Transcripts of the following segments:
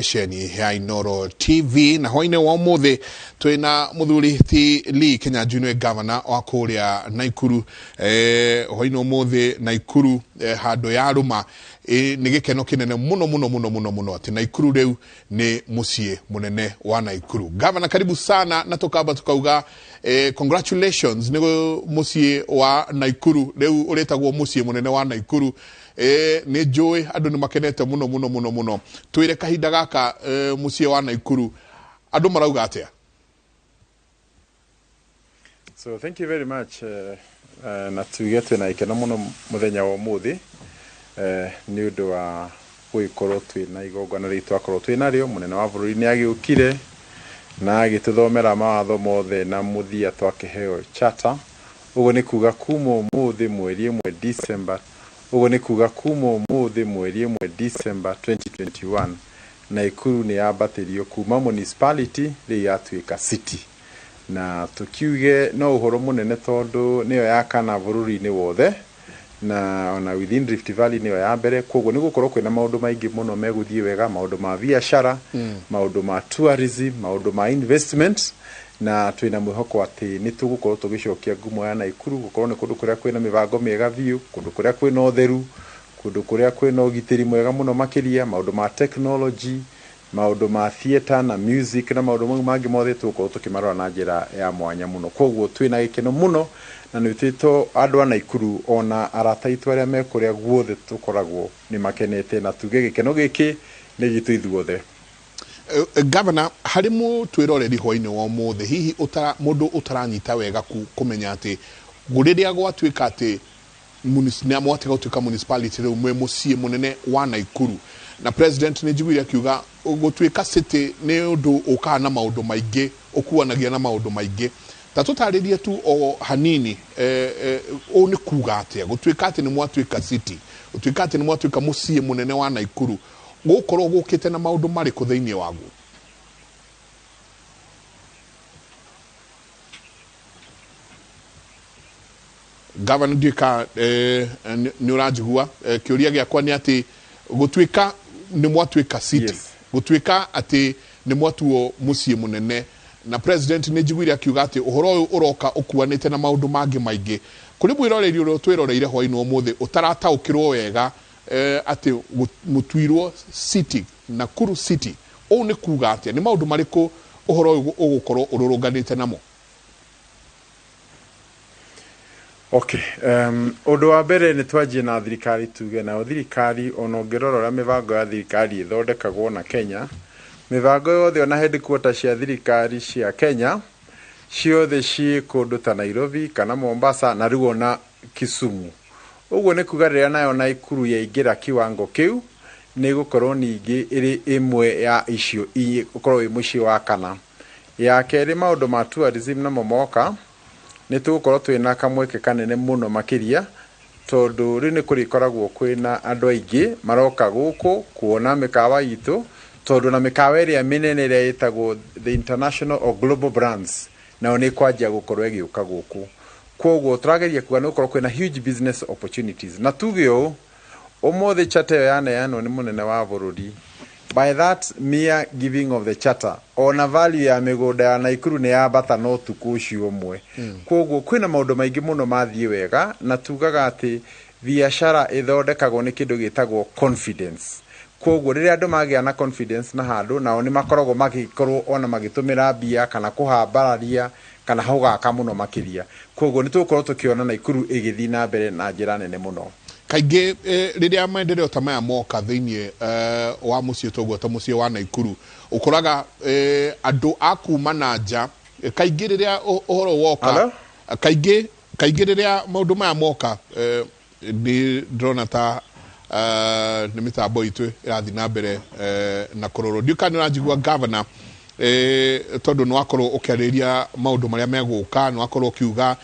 Sheni ya Inoro TV na hoine wa mothe twina muthuri ti Lee Kenya Junior Governor wa kuria Naikuru hoine wa mothe Naikuru hando ya ruma ni gikeno kinene muno ati Naikuru reu ni mucie munene wa Naikuru. Governor, karibu sana na tukaba tukauga congratulations ni mucie wa Naikuru reu uretagwo mucie munene wa Naikuru. Ni joy andu ni makenete muno twire kahinda gaka mucie wa Naikuru andu marauga atia. So thank you very much na tugetwe na ikeno muno muthenya wa muthi ni undu wa guikorwo twina igongona ritu akorwo twina rio munene wa bururi ni agiukire na agituthomera mawatho mothe na muthia twakiheo charter. Ugo ni kuga kumo muthi mweri 1 December ugo ni kuga kumo muthi mweri 1 December 2021 Naikuru ni yambatirio kuma municipality ri yatuika city na tukiuge no uhoro munene tondu niyo yakana bururi ni wothe na ona within Rift Valley niyo ya mbere koguo ni gukorwo kwina maundu maingi muno meguthie wega, maundu ma biashara maundu ma tourism, maundu ma investment na twina mwihoko ati ni tugukorwo tugicokia ngumo ya Naikuru gukorwo ni kundu kuria kwina mibango miega biu, kundu kuria kwina utheru, kundu kuria kwina ugitiri mwega muno makiria, maundu ma technology, maundu ma theater na music na maundu mangi mothe tugukorwo tukimarora na njira ya mwanya muno. Koguo twina gikeno muno na nitito andu a Naikuru ona arata itu aria me kuria guothe tukoragwo ni makenete na tuge gikeno giki ni gitu ithuothe. Governor, harimu twiroreri hoine wa mothe hihi mundu utaranyita wega kumenya ati guriria gwatuika ati mwatiga gutuika municipality reu mwe mucie munene wa Naikuru na president ni jigwire akiuga gutuika city ni undu ukana maundu maingi ukuanagia na maundu maingi ta tutaririe tu o hanini o ni kuga atia gutuika ati ni mwatuika city gutuika ati ni mwatuika mucie munene wa Naikuru gukorwo gukite na maundu mari ku thiini wagu. Governor Dika ni urajigua kiuria giakwa ni ati gutuika ni mwatuika city, yes. Gutuika ati ni mwatuo mucie munene na president ni jigwire akiuga ati uhoro uroka ukuanite na maundu mangi maingi kuri bwiroreri uro twiroreire hoino umuthi utarataukirwo wega ati mutuirwo city Nakuru city o ni kuga ati ni maundu mariku uhoro ugukorwo ururunganite namo. Okay, undu wa mbere ni twanjie na thirikari tuge na thirikari onongerorora mibango ya thirikari ithondekagwo na Kenya. Mibango yothe ona headquarters cia thirikari cia Kenya ciothe ci kundu ta Nairobi kana Mombasa na riu ona Kisumu. Uguo ni kuga riria nayo Naikuru yaingira kiwango kiu ni gukorwo ningi iri imwe ya icio gukorwo wi muci wa kana. Ya keri maundu ma tourism na momoka ni tugukorwo twina kamweke kanene muno makiria tondu ri ni kurikoragwo kwina andu aingi maroka guku kuona mikawa itu tondu na mikawa iria minene iria itagwo the international or global brands na ni kwanjia gukorwo igiuka guku. Koguo turageria kuga no korwo kwina huge business opportunities na tugio omothe charter yaneanwo ni munene wa bururi. By that mere giving of the charter ona value ya migunda ya Naikuru ni yambata no tukucio umwe. Koguo kwina maundu maingi muno mathie wega na tugaga ati biashara ithondekagwo ni kindu gitagwo confidence. Koguo riria andu magia na confidence na handu nao ni makoragwo magikorwo ona magitumira bia kana kuhambararia kana hogaka muno makiria. Koguo ni tukorwo tukiona Naikuru igithi na mbere na njira nene muno. Kaige riria maendeleo ta maya moka thiini wa mucie togwo ta mucie wa Naikuru ukoraga andu akuma na nja kaige riria uhoro woka kaige riria maundu maya moka ni drona ta ni mitambo itu irathi na mbere na kororo ndikani urajigua governor tondu no akorwo ukiariria maundu maria meguka no akorwo kiuga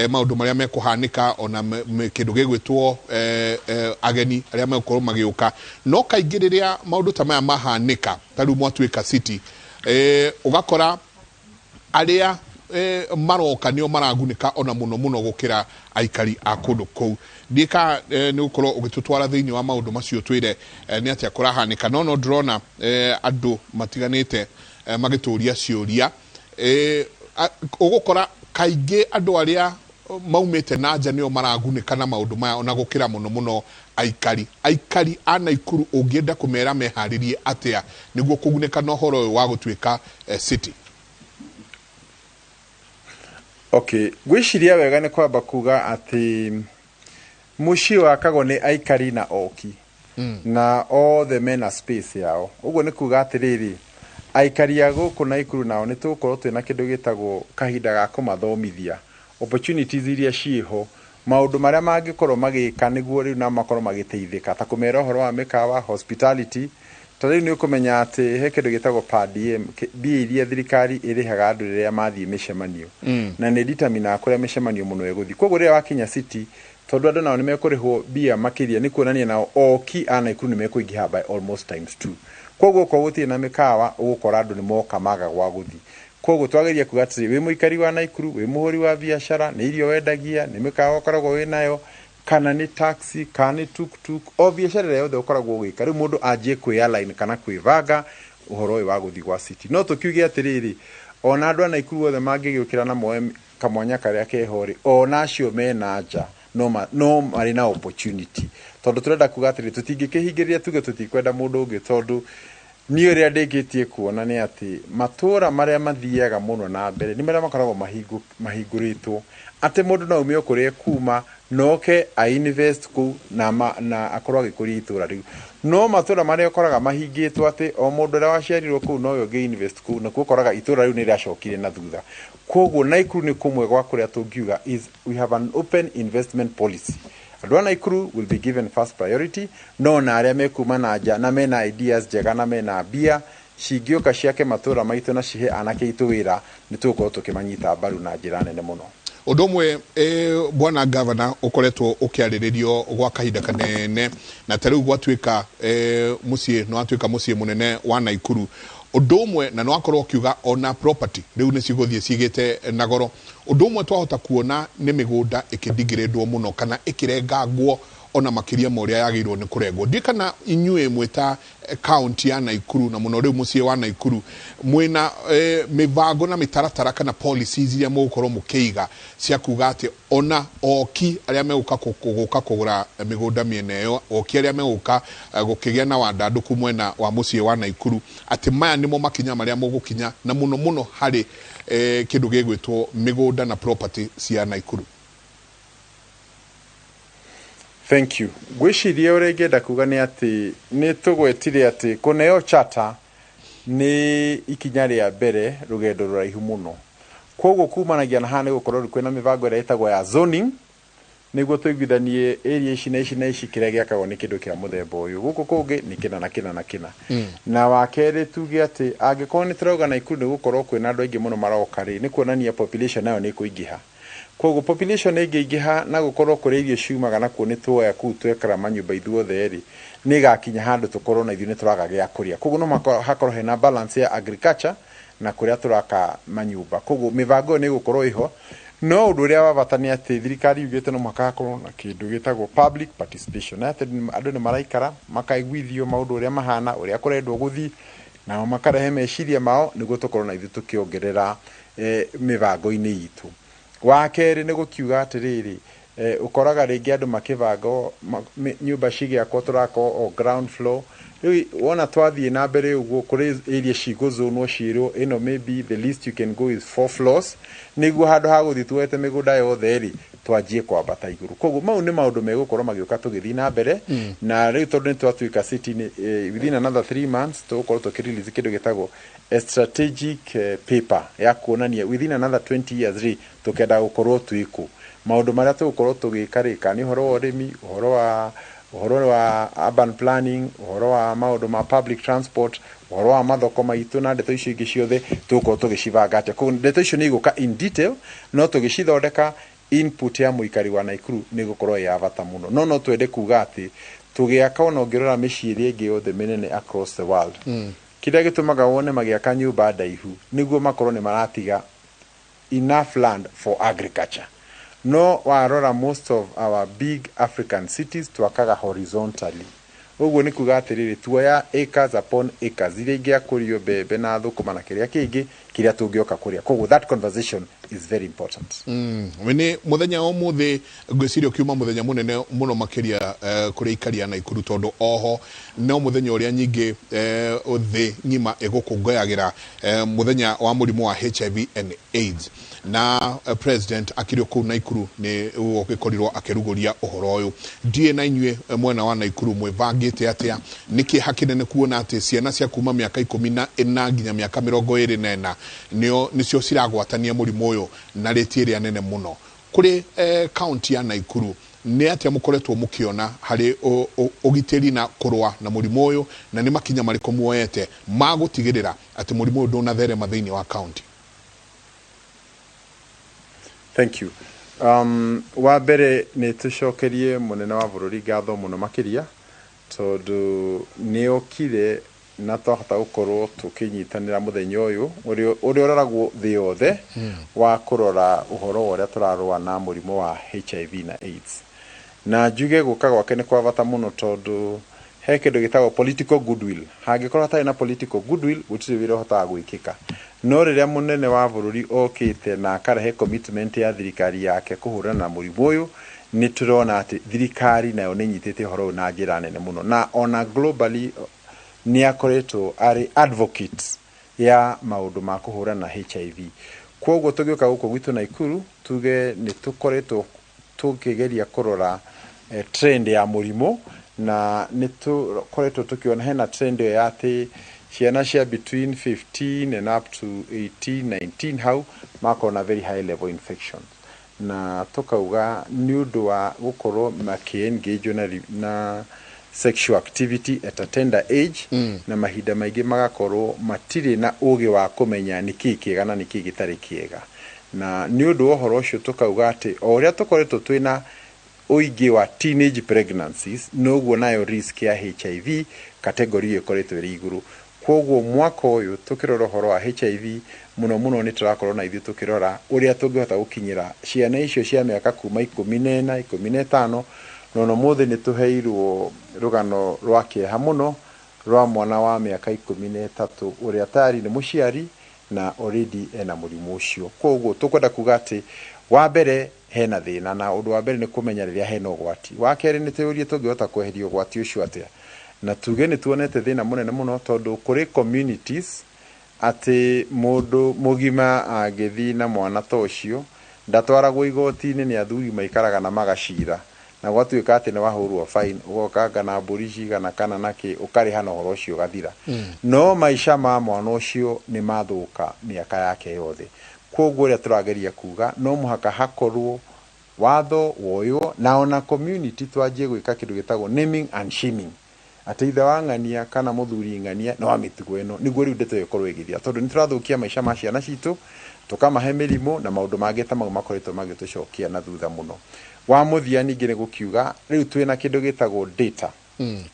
maundu maria mekuhanika ona kindu gigwitwo ageni aria megukorwo magiuka no kaingiriria maundu ta maya mahanika tari mwatuika city ugakora aria maroka nio maragunĩka ona mũno mũno gũkĩra aikari a kũndũ kũu ndika nĩ ũkorwo ũgĩtũtwara thĩinĩ wa maũndũ macio twĩre nĩ atĩa kũrahanĩka no ndĩrona andũ matiganĩte magĩtũria ciũria ũgũkora kaingĩ andũ arĩa maumĩte na nja nĩo maragunĩka na maũndũ maya ona gũkĩra mũno mũno aikari a Naikuru ũngĩenda kũmera meharĩrie atĩa nĩguo kũgunĩka na ũhoro ũyũ wa gũtuĩka city. Okay, gwĩciria wega nĩ kwamba kuga atĩ mũciĩ wakagwo nĩ aikari na oki na othe mena space yao. Ũguo nĩ kuga atĩrĩrĩ, aikari a gũkũ Naikuru nao nĩ tũgũkorwo twĩna kĩndũ gĩtagwo kahinda ga kũmathomithia opportunities iria ciĩho, maũndũ marĩa mangĩkorwo magĩka nĩguo rĩu na makorwo magĩteithĩka, ta kũmera ũhoro wa mĩkawa, hospitality. Ta rĩu nĩ ũkũmenya atĩ he kĩndũ gĩtagwo per diem, mbia iria thirikari ĩrĩhaga andũ rĩrĩa mathiĩ mĩcemanio na nĩ determine kũrĩa mĩcemanio mũno ĩgũthiĩ. Koguo rĩrĩa wakinya city, tondũ andũ nao nĩ mekũrĩhwo mbia makĩria, nĩ kuonania nao oki a Naikuru nĩ mekũingĩha by almost times 2. Koguo okorwo gũtirĩ na mĩkawa, ũgũkora andũ nĩ moka maga gwa gũthiĩ. Koguo twageria kuga atĩ wĩ mũikari wa Naikuru, wĩ mũhũri wa biacara, nĩ irio wendagia, nĩ mĩkawa ũkoragwo wĩ nayo, kana nĩ taxi, kana nĩ tuk-tuk, o biacara ĩrĩa yothe ũkoragwo ũgĩka, rĩu mũndũ anjie kwĩ-align kana kwĩbanga ũhoro ũyũ wa gũthiĩ gwa city. No tũkiuge atĩrĩrĩ, ona andũ a Naikuru othe mangĩgĩũkĩra na moe kamwanya karĩa keho-rĩ, ona acio mena nja no marĩ na opportunity. Tondũ tũrenda kuga atĩrĩ, tũtingĩkĩhingĩrĩria tuge tũtikwenda mũndũ ũngĩ, tondũ niĩ ũrĩa ndĩngĩtie kuona nĩ atĩ matũra marĩa mathiaga mũno na mbere nĩ marĩa makoragwo mahingũrĩtwo, atĩ mũndũ no ume kũrĩa kuma noke a invest kũu na akorwo agĩkũria itũra rĩu. No matũra marĩa ũkoraga mahingĩtwo atĩ o mũndũ ũrĩa waciarirwo kũu no ũngĩ invest kũu, na ũkoraga itũra rĩu nĩ rĩacokire na thutha. Koguo Naikuru nĩ kũmwe gwa kũrĩa tũngiuga is we have an open investment policy. Andũ a Naikuru will be given first priority, no na arĩa mekuma na nja na mena ideas njega na mena mbia cingĩũka ciake matũra maitũ na cihe anake itũ wĩra, nĩ tũgũkorwo tũkĩmanyita mbaru na njĩra nene mũno. Ũndũ ũmwe bwana governor ũkoretwo ũkĩarĩrĩrio gwa kahinda kanene na ta rĩu gwatuĩka mũciĩ no atuĩka mũciĩ mũnene wa Naikuru. Ũndũ ũmwe na no akorwo kiuga ona property rĩu nĩ cigũthiĩ cigĩte na goro. Ũndũ ũmwe twahota kuona nĩ mĩgũnda ĩkĩndigĩrĩndwo mũno kana ĩkĩrengangwo ona makĩria ma ũrĩa yagĩrĩirwo nĩ kũrengwo. Ndi kana inyuĩ mwĩta county ya Naikuru na mũno rĩu mũciĩ wa Naikuru mwĩna mĩbango na mĩtaratara kana policies iria mũgũkorwo mũkĩiga cia kuga atĩ ona oki arĩa megũka kũgũra mĩgũnda mĩena ĩyo, oki arĩa megũka gũkĩgĩa na wandandũku mwena wa mũciĩ wa Naikuru, atĩ maya nĩmo makinya marĩa mũgũkinya na mũno mũno harĩ kĩndũ gĩgwĩtwo mĩgũnda na property cia Naikuru. Thank you. Gwĩciria ũrĩa ingĩenda kuga nĩ atĩ nĩ tũgwetire atĩ kũneo charter nĩ ikinya rĩa mbere rũgendo rũraihu mũno. Koguo kumanagia na haha nĩ gũkorwo kwĩna mĩbango ĩrĩa ĩtagwo ya zoning, nĩguo tũiguithanie area ici na ici na ici kĩrĩa gĩakagwo nĩ kĩndũ kĩa mũthemba ũyũ. Gũkũ kũngĩ nĩ kĩna na kĩna na kĩna. Na wa kerĩ tuge atĩ angĩkorwo nĩ tũrauga Naikuru nĩ gũkorwo kwĩna andũ aingĩ mũno maroka-rĩ, nĩ kuonania population nayo nĩ ĩkũingĩha. Koguo population ĩngĩingĩha na gũkorwo kũrĩa irio ciumaga na kuo nĩ tuoya kũu twekara manyũmba ithuothe-rĩ, nĩ gakinya handũ tũkorwo na ithuĩ nĩ tũraga gĩa kũrĩa. Koguo no hakorwo hena balance ya agriculture na kũrĩa tũraka manyũmba. Koguo mĩbango ĩyo nĩ ĩgũkorwo ĩho, no ũndũ ũrĩa wa bata nĩ atĩ thirikari yugĩte no makakorwo na kĩndũ gĩtagwo public participation, na atĩ andũ nĩ maraikara makaiguithio maũndũ ũrĩa mahana, ũrĩa kũrendwo gũthiĩ, nao makarehe meciria mao nĩguo tũkorwo na ithuĩ tũkĩongerera mĩbango-inĩ itũ. Wa kerĩ nĩ gũkiuga atĩrĩrĩ, ũkoraga rĩngĩ andũ makĩbanga nyũmba cigĩakwo tũrakwo o ground floor. Rĩu wona twathiĩ na mbere ũguo kũrĩ area cigũzonwo ciĩrwo ĩno maybe the least you can go is 4 floors, nĩguo handũ ha gũthiĩ tuoete mĩgũnda yothe-rĩ twanjie kwambata igũrũ. Koguo mau nĩ maũndũ megũkorwo magĩũka tũgĩthiĩ na mbere, na rĩu tondũ nĩ twatuĩka city within another 3 months tũgũkorwo tũkĩrelease kĩndũ gĩtagwo a strategic paper ya kuonania within another 20 years rĩ tũkenda gũkorwo twĩkũ. Maũndũ marĩa tũgũkorwo tũgĩka nĩ ũhoro wa ũrĩmi, ũhoro wa urban planning, ũhoro wa maũndũ ma public transport, ũhoro wa mathoko maitũ na ndeto icio ingĩ ciothe tũgũkorwo tũgĩcibanga atĩa. Koguo ndeto icio nĩ igũka in detail, no tũgĩcithondeka input ya mũikari wa Naikuru nĩ gũkorwo ya bata mũno. No twende kuga atĩ tũgĩaka ona ũngĩrora mĩciĩ ĩrĩa ĩngĩ yothe mĩnene across the world, kĩrĩa gĩtũmaga wone magĩaka nyũmba ndaihu nĩguo makorwo nĩ maratiga enough land for agriculture. No warora most of our big African cities twakaga horizontally. Uguo ni kuga atiriri tuoya acres upon acres iria ingiakurio mbembe na thukuma na kiria kingi kiria tungioka kuria. Koguo that conversation is very important. Wene muthenya umuthi ngwiciria kiuma muthenya munene muno makiria kuri ikaria na Ikuru tondu oho no muthenya uria nyingi uthi ngima egukungoyagira muthenya wa murimu wa HIV and AIDS na president akirio ku na Ikuru ni ugikoriro akiruguria uhoro uyu die na inywe mwena wa na Ikuru mwevangite atia niki hakinene kuona ati ciana cia kuma miaka 14 nginya miaka 24 nicio ciragwatania murimu uyu na retiria nene muno kuri county ya Naikuru ni atia mukoretwo mukiona hari ugiteri na kurwa na murimu uyu na ni makinya mariko muoyete magutigirira ati murimu uyu ndunatherema thiini wa county. Thank you. Wa mbere ni tucokerie munene wa bururi gatho muno makiria tondu ni okire na twahota gukorwo tukinyitanira muthenya uyu uri uroragwo thi yothe wa kurora uhoro uria turarwa na murimu wa HIV na AIDS. Na njuge guka gwake ni kwa bata muno tondu he kindu gitagwo political goodwill. Hangikorwo hatari na political goodwill gutiri wira hotaga gwikika. No riria munene wa bururi okite na akarehe commitment ya thirikari yake kuhurana na murimu uyu ni turona ati thirikari nayo ni nyitite uhoro na njira nene muno na ona globally ni akoretwo ari advocate ya maundu ma kuhurana na HIV. Kwoguo tugioka guko gwitu na Ikuru tuge ni tukoretwo tukigeria kurora trend ya murimu na ni tukoretwo tukiona hena trend ya ati ciana cia between 15 and up to 18 19 how makona very high level infection na tukauga ni undu wa gukorwo makiengage na sexual activity at a tender age na mahinda maingi magakorwo matiri na ugi wa kumenya niki kiega na niki gitari kiega na ni undu ohoro ucio tukauga ati oria tukoretwo twina uigi wa teenage pregnancies noguo nayo risk ya HIV category ikoretwo iri iguru. Kwoguo mwaka uyu tukirora uhoro wa HIV muno ni turakorwo na ithu tukirora uria tungihota gukinyira ciana icio cia miaka kuma 14 15 nono mothe ni tuheirwo rugano rwa kieha muno rwa mwana wa miaka 13 uria tari ni muciari na already ena murimu ucio. Kwoguo tukwenda kuga ati wa mbere hena thina na undu wa mbere ni kumenya riria hena ugwati. Wa keri ni teorie tungihota kweheria ugwati ucio atia na tuge ni tuonete thina munene muno tondu kuri communities ati mundu mugima agithi na mwana tocio ndatwaragwo igoti-ini ni athuri maikaraga na magacira na gwatuika ati ni wahurwo fine ugokanga na mburi cigana kana naki ukariha na horo ucio gathira no maisha ma mwana ucio ni mathuka miaka yake yothe. Kwoguo ria turageria kuga no muhaka hakorwo watho woyo na ona community twanjie gwika kindu gitagwo naming and shaming ati ithe wa ng'ania kana muthuri ng'ania no amitugo eno niguo riu ndeto ikorwo igithia tondu ni turathukia maisha ma ciana citu tukamahe mirimo na maundu mangĩ ta mau makoretwo magĩtucokia na thutha muno. Wa muthia ningi ni gukiuga riu twina kindu gitagwo data.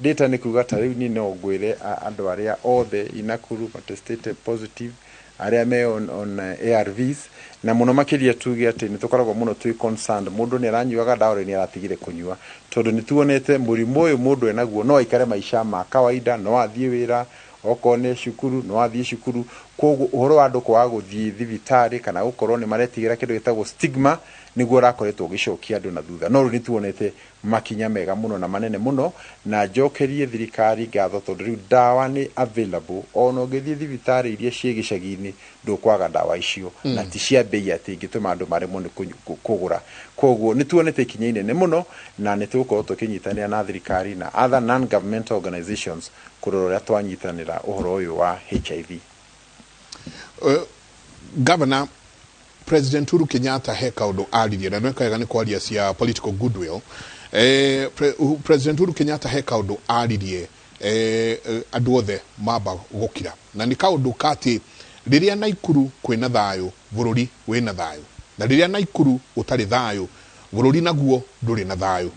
Data ni kuga ta riu ni no ngwire andu aria othe inakuru tested positive aria me on ARVs na muno makiria tuge ati ni tukoragwo muno twi concerned mundu ni aranyuaga dawa ni aratigire kunyua tondu ni tuonete murimu uyu mundu enaguo no ikare maisha ma kawaida no athie wira okone shukuru no athie shukuru. Kwoguo uhoro wa andu kwa guthie thibitari kana gukorwo ni maretigira kindu gitagwo stigma niguo rakoretwo gicokia andu na thutha no ni tuonete makinya mega muno na manene muno na njokerie thirikari gatho tondu riu dawa ni available ono ngithie thibitari iria cie gicagi-ini ndukwaga dawa icio na ti cia bei ati ngituma andu maremwo ni kugura. Kwoguo ni tuonete ikinya inene muno na ni tugukorwo tukinyitanira na thirikari na other non governmental organizations kurora uria twanyitanira uhoro uyu wa HIV. Governor President Uhuru Kenyatta he kaundu aririe na nwekaga ni kwaria cia political goodwill. President Uhuru Kenyatta he kaundu aririe andu othe mamba gukira na ni kaundu kati riria Naikuru kwina thayo bururi wina thayo na riria Naikuru utari thayo bururi naguo nduri na thayo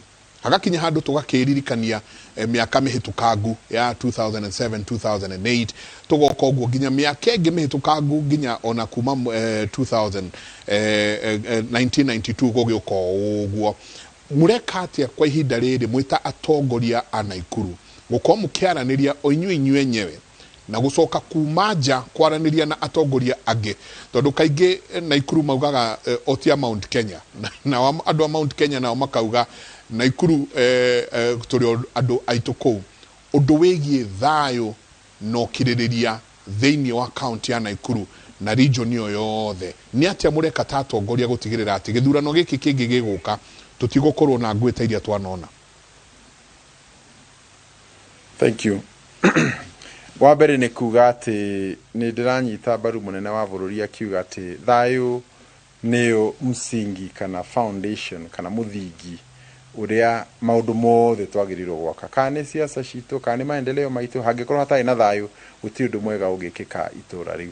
hagakinya handu tugakiririkania miaka mihitukangu ya 2007 2008 tugoka uguo nginya miaka ingi mihitukangu nginya ona kuma 1992 gugioka uguo mureka atia kwa ihinda riri mwita atongoria a Naikuru gukorwo mukiaraniria o inyuĩ enyewe na gucoka kumaja kwaraniria na atongoria angi tondu kaingi Naikuru maugaga otia Mount Kenya na andu a Mount Kenya nao makauga Naikuru turi andu aitu kou undu wigie thayo no kiririria thiini wa county ya Naikuru na region yo yothe ni atia mureka ta atongoria gutigirira ati githurano giki kingi giguka tutigokorwo na ngweta iria twanona. Thank you. Wabere ni kuga ati ni ndiranyita mbaru munene wa bururi akiuga ati thayo niyo msingi kana foundation kana muthingi uria maundu mothe twagirirwo gwaka kana siasa citu kana maendeleo maitu hangikorwo hatari na thayo gutiri undu mwega ungikika itura riu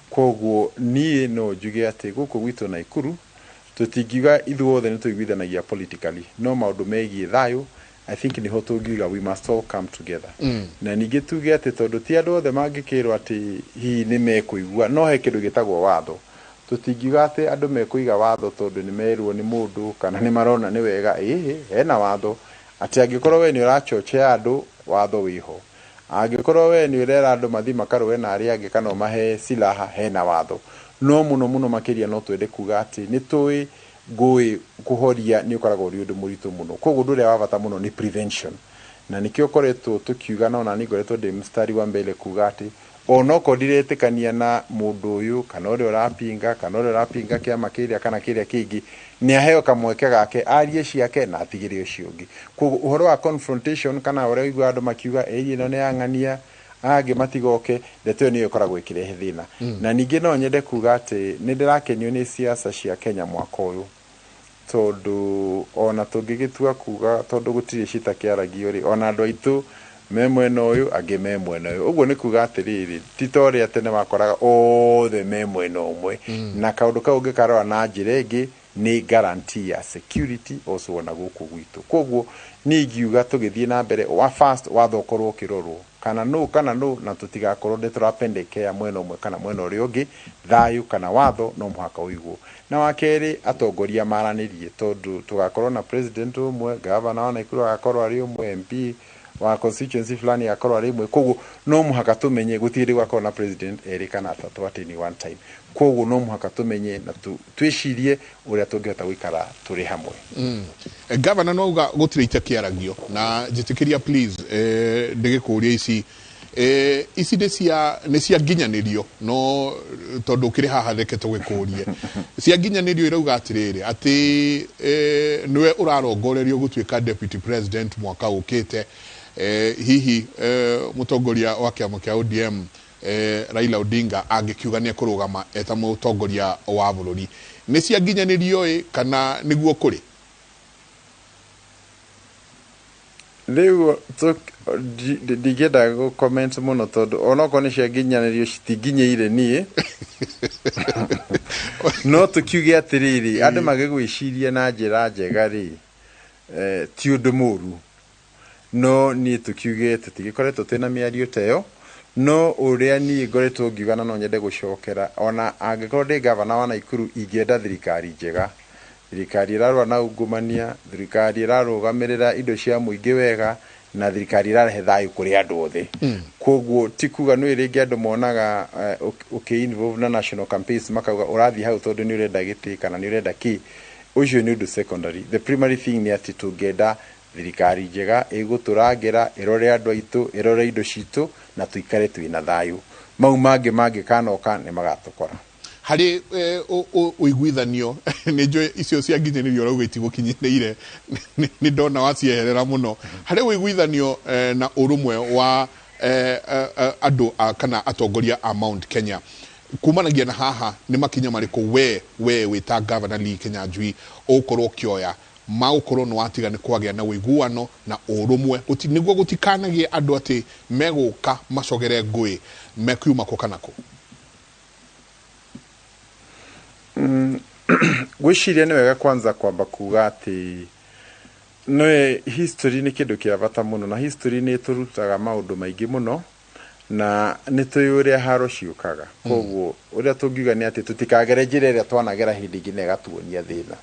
koguo nie no njuge ati guku gwitu Naikuru tutingiuga ithuothe ni tuiguithanagia politically no maundu megie thayo I think ni hotungiuga we must all come together na ningi tuge ati tondu ti andu othe mangikirwo ati hi ni mekuigua no he kindu gitagwo watho tutingiuga ati andu mekuiga watho tondu ni merwo ni mundu kana ni marona ni wega hena watho ati angikorwo we ni urachochea andu watho wiho angikorwo we ni urera andu mathi makarwe na ari angi kana mahe silaha hena watho no muno makiria no twende kuga ati ni tui ngui kuhoria ni ukoragwo uri undu muritu muno koguo nduria wa bata muno ni prevention na nikio koretwo tukiuga na ni ngoretwo ndi mstari wa mbele kuga ati ono kodiretekania na mundu uyu kana uri urapinga kiama kiria kana kiria kingi ni aheo kamweke gake arie ciake na atigire ucio ungi koguo uhoro wa confrontation kana uri igwa andu makiuga ino ni angania age matigoke ndeto niyo koragwo ikirehe thina na ningi no nyende kuga ati ni ndirakenio ni siasa cia Kenya mwaka uyu tondu ona tungigitua kuga tondu gutiri cita kiaragio ri ona andu aitu me mwena uyu angi me mwena uyu uguo ni kuga atiriri titori atene makoraga othe me mwena umwe na kaundu kau ngikarora na njira ingi ni guarantee ya security also ona guku gwitu koguo ni ngiuga tugithie na mbere wa first wathokorwo kirorwo kana no na tutigakorwo ndeturapendeke ya mwena umwe kana mwena uri ungi thayu kana watho no muhaka uiguo na wakeri atongoria maranirie tondu tugakorwo na president umwe governor wa Naikuru agakorwo ari umwe MP wa constituency fulani akorwo ari umwe koguo no muhaka tumenye gutiri gwakorwo na president eri kana atatu atini one time koguo no muhaka tumenye na twishirie uria tungihota guikara turi hamwe governor no uga gutiri itakiaragio na jitikiria please ndigikuria ici nĩ cia nginyanirio no tondu kiri haha reke tugikurie cia nginyanirio irauga atiriri ati niwe urarongorerio gutuika deputy president mwaka ukite hihi mutongoria wa kiama kia ODM Raila Odinga angikiuga ni kurugama eta mutongoria wa bururi ni cia nginyanirio kana niguo kuri leo digeda go comment muno tondu ona ko ni cia nginyanirio citinginyeire nie no tukiuge atiriri andu magigwiciria na njira njega ri ti undu muru no ni tukiuge tutigikoretwo twina miario teyo no uria ni ngoretwo ngiugana no nyende gucokera ona angikorwo ndi governor wa Naikuru ingienda thirikari njega thirikari irarwa na ungumania thirikari irarugamirira indo cia muingi wega na thirikari irarehe thayu kuri andu othe koguo tikuga no iringi andu monaga involve na national campaigns makauga urathi hau tondu ni urenda giti kana ni urenda ki ucio ni undu secondary the primary thing ni ati tungenda thirikari njega iguturangira irore andu aitu irore indo citu na tuikare twina thayu mau mangi kanoka ni magatukora hari uiguithanio ni njwe icio cia nginyanirio rauga itigukinyireire ni ndona wacieherera muno hari uiguithanio na urumwe wa andu kana atongoria a Mount Kenya kumanagia na haha ni makinya mariku we wita governor Lee Kinyanjui ukorwo kioya maukorwo no atiga ni kwagia na uiguano na urumwe niguo gutikanagie andu ati meguka macogere ngui mekiuma ko kanako Gwishiria ni wega kwanza kwamba kuga ati no history ni kindu kia bata muno na history ni turutaga maundu maingi muno na ni tuyuria haro ciukaga koguo uria tungiuga ni ati tutikagere njira iria twanagera hindi ingi na gatuonia thina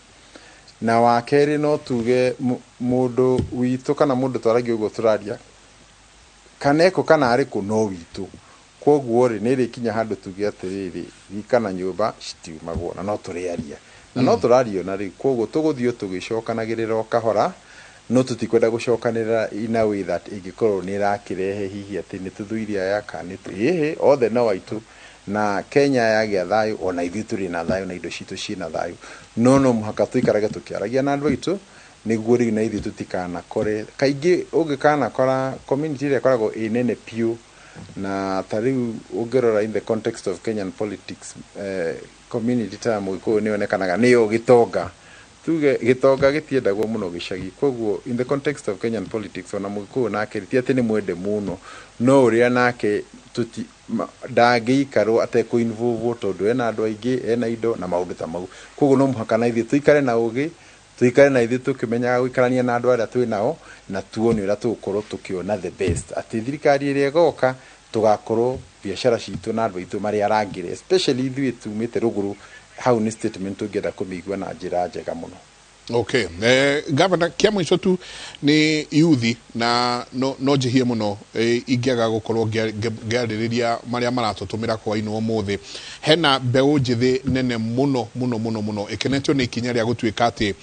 na wakeri no tuge mundu witu kana mundu twaragia ugo turaria kaneko kana ari ku no witu koguo ri ni rikinya handu tuge atiriri wikana nyumba citiumagwo na no turiaria na no turario na ri koguo tuguthio tugicokanagirira okahora no tutikwenda gucokanira ina way that ingikorwo ni rakirehe hihi ati ni tuthuiria ya kanite ehe othe no waitu na Kenya yagia thayo ona ithu turi na thayo na indo citu cina thayo no muhaka tuikarage tukiaragia na andu aitu niguo ri na ithu tutikana kore kaingi ungikana kora community ire koragwo inene piu na tariu ungerora in the context of Kenyan politics community ta muiko ni onekanaga niyo gitonga tuge gitonga gitiendagwo muno gicagi koguo in the context of Kenyan politics ona muiko nake ti ati ni mwende muno no uria nake tuti ndangĩikarwo atekũinvolve tondũ ena andũ aingĩ ena indo na maũndũ ta mau koguo no mũhaka na ithuĩ tuikare na ũgĩ tuikare na ithuĩ tũkĩmenyaga gũikarania na andũ arĩa twĩ nao na tuone ũrĩa tũgũkorwo tũkĩona the best atĩ thirikari ĩrĩa ĩgoka tũgakorwo biacara citũ na andũ aitũ marĩa arangĩre especially ithuĩ tumĩte rũgũrũ hau nĩ statement tũngĩenda kũmĩigua na njĩra njega mũno. Okay. Governor, kia mwisho tu ni youthi na no jihie muno ingiaga gukorwo ngiaririria maria maratutumira kwa ino umuthi hena mbeu njithi nene muno ikenetio ni ikinya ria gutuika ati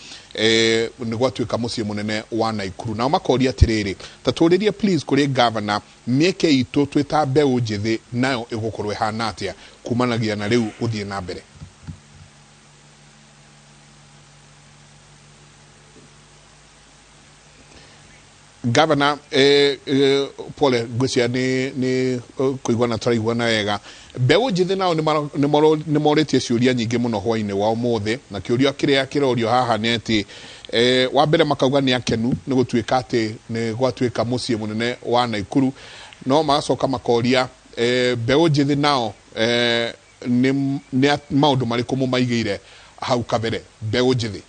ni gwatuika mucii munene wa Naikuru na makoria atiriri taturirie please kuri governor mieke itu twita mbeu njithi nayo igukorwo hana atia kumanagia na riu uthie na mbere. Governor Pole Gucia ni kuigwana taraigwana wega mbeu njithi nao ni moretie ciuria nyingi muno hwaine wa umuthi na kiuria kiria kirorio haha ni ati wa mbere makauga ni akenu ni gutuika ati ni gwatuika mucii munene wa Naikuru no magacoka makoria mbeu njithi nao ni maundu mariku mumaigire hau kabere mbeu njithi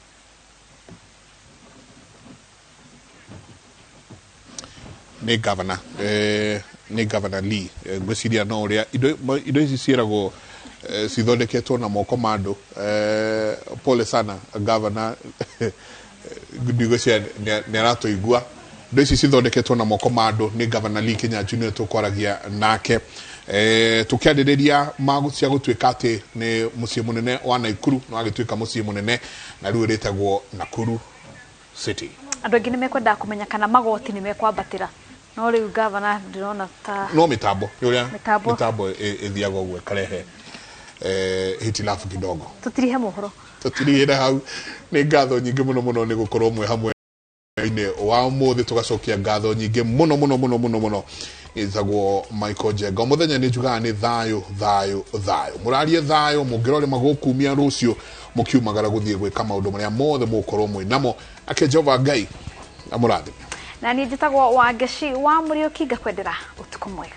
ni governor Lee gwiciria no ria indo ici ciiragwo cithondeketwo na moko mandu pole sana governor ndigwiciria ni aratuigua indo ici cithondeketwo na moko mandu ni governor Lee Kinyanjui ni tukwaragia nake tukiaririria cia gutuika ati ni mucii munene wa Naikuru no agituika mucii munene na riu ritagwo Nakuru City. Andu aingi nimekwenda kumenya kana magoti nimekwambatira no riu governor ndirona ta no mitambo yuria mitambo ithiaga gwe karehe hitilafu kidogo tutirihe muhoro tutirihe hau ni ngatho nyingi muno ni gukorwo mwe hamwe ine wa muthi tugacokia ngatho nyingi muno izagwo Michael Njenga muthenya ni njugaga ni thayo murarie thayo mungirore magukumia rucio mukiumagara guthie gwika maundu maria mothe mukorwo mwe namo ake Jehova Ngai amurathime. Na ni njitagwo Wangeci wa Muriuki ngakwendera utuku mwega.